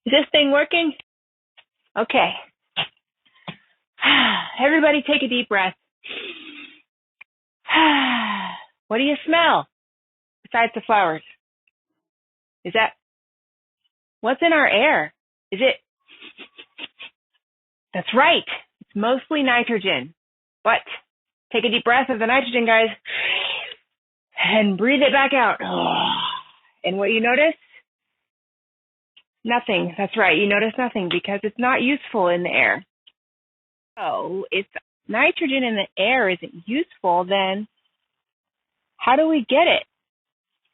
Is this thing working? Okay. Everybody take a deep breath. What do you smell besides the flowers? Is that what's in our air? Is it? That's right. It's mostly nitrogen. But take a deep breath of the nitrogen, guys, and breathe it back out. And what you notice? Nothing. That's right. You notice nothing because it's not useful in the air. So if nitrogen in the air isn't useful, then how do we get it?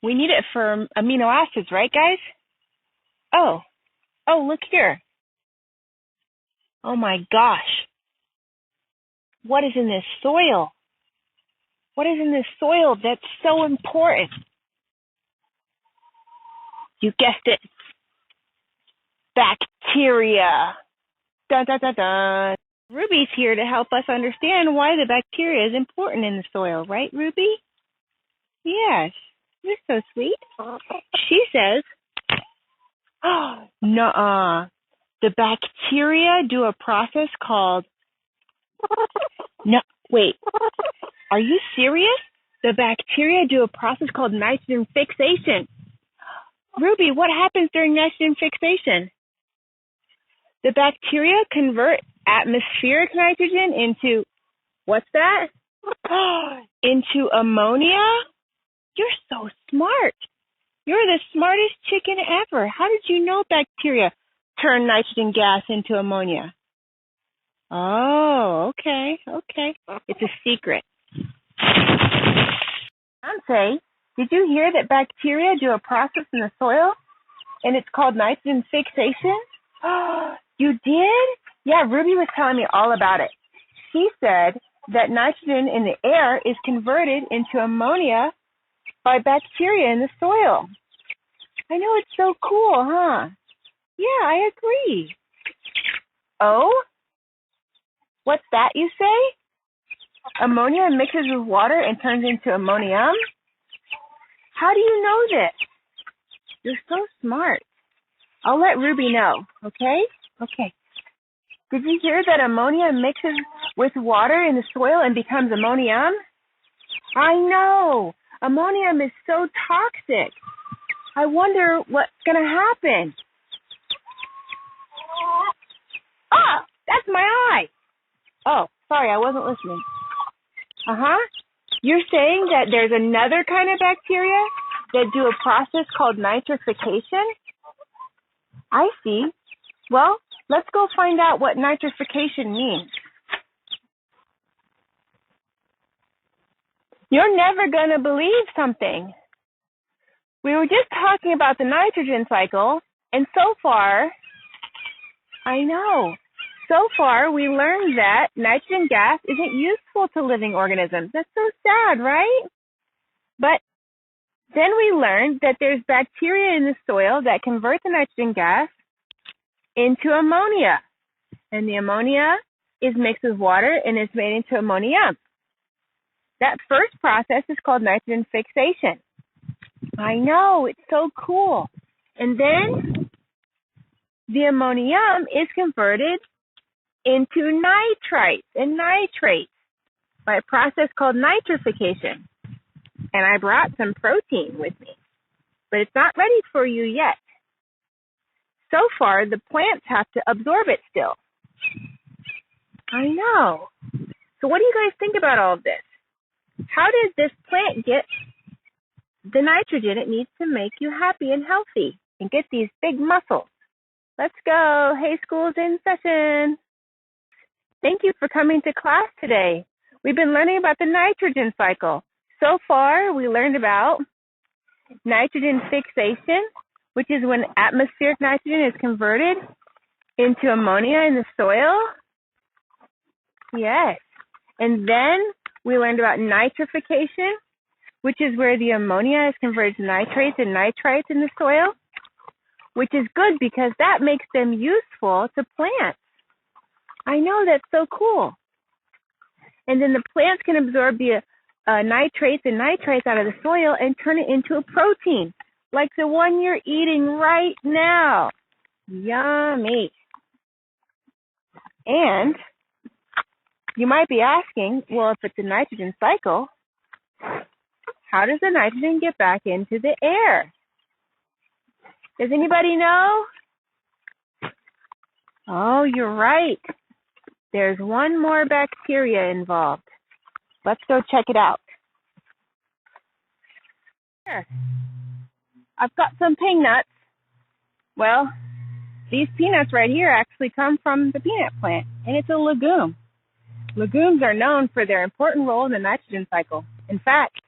We need it for amino acids, right, guys? Oh, look here. Oh my gosh. What is in this soil? What is in this soil that's so important? You guessed it. Bacteria. Dun, dun, dun, dun. Ruby's here to help us understand why the bacteria is important in the soil, right, Ruby? Yes. You're so sweet. She says, nuh-uh. The bacteria do a process called... No, wait. Are you serious? The bacteria do a process called nitrogen fixation. Ruby, what happens during nitrogen fixation? The bacteria convert atmospheric nitrogen into, what's that? Into ammonia? You're so smart. You're the smartest chicken ever. How did you know bacteria turn nitrogen gas into ammonia? Oh, okay. It's a secret. Dante, did you hear that bacteria do a process in the soil and it's called nitrogen fixation? You did? Yeah, Ruby was telling me all about it. She said that nitrogen in the air is converted into ammonia by bacteria in the soil. I know, it's so cool, huh? Yeah, I agree. Oh? What's that you say? Ammonia mixes with water and turns into ammonium? How do you know this? You're so smart. I'll let Ruby know, okay? Okay. Did you hear that ammonia mixes with water in the soil and becomes ammonium? I know. Ammonium is so toxic. I wonder what's going to happen. Ah, that's my eye. Oh, sorry, I wasn't listening. You're saying that there's another kind of bacteria that do a process called nitrification? I see. Well, let's go find out what nitrification means. You're never going to believe something. We were just talking about the nitrogen cycle, and so far we learned that nitrogen gas isn't useful to living organisms. That's so sad, right? But then we learned that there's bacteria in the soil that convert the nitrogen gas into ammonia. And the ammonia is mixed with water and is made into ammonium. That first process is called nitrogen fixation. I know, it's so cool. And then the ammonium is converted into nitrites and nitrates by a process called nitrification. And I brought some protein with me, but it's not ready for you yet. So far, the plants have to absorb it still. I know. So what do you guys think about all of this? How does this plant get the nitrogen it needs to make you happy and healthy and get these big muscles? Let's go. Hey, school's in session. Thank you for coming to class today. We've been learning about the nitrogen cycle. So far, we learned about nitrogen fixation, which is when atmospheric nitrogen is converted into ammonia in the soil. Yes. And then we learned about nitrification, which is where the ammonia is converted to nitrates and nitrites in the soil, which is good because that makes them useful to plants. I know, that's so cool. And then the plants can absorb the nitrates and nitrites out of the soil and turn it into a protein, like the one you're eating right now. Yummy. And you might be asking, well, if it's a nitrogen cycle, how does the nitrogen get back into the air? Does anybody know? Oh, you're right. There's one more bacteria involved. Let's go check it out. Here. I've got some peanuts. Well, these peanuts right here actually come from the peanut plant, and it's a legume. Legumes are known for their important role in the nitrogen cycle. In fact,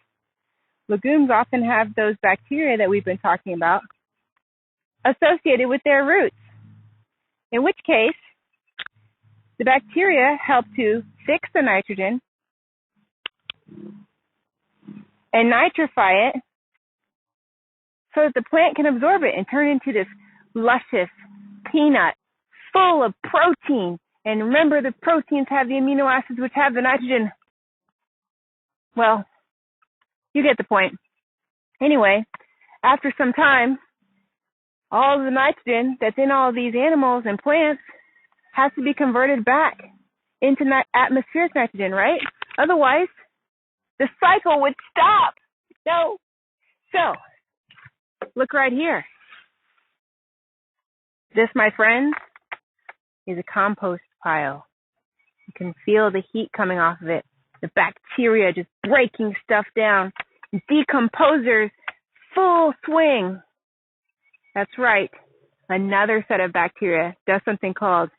legumes often have those bacteria that we've been talking about associated with their roots, in which case the bacteria help to fix the nitrogen and nitrify it so that the plant can absorb it and turn it into this luscious peanut full of protein. And remember, the proteins have the amino acids which have the nitrogen. Well, you get the point. Anyway, after some time, all the nitrogen that's in all these animals and plants has to be converted back into atmospheric nitrogen, right? Otherwise, the cycle would stop. No. So, look right here. This, my friends, is a compost pile. You can feel the heat coming off of it. The bacteria just breaking stuff down. Decomposers, full swing. That's right. Another set of bacteria does something called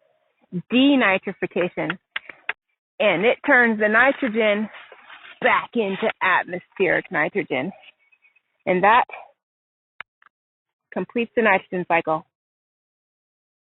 denitrification. And it turns the nitrogen back into atmospheric nitrogen. And that completes the nitrogen cycle.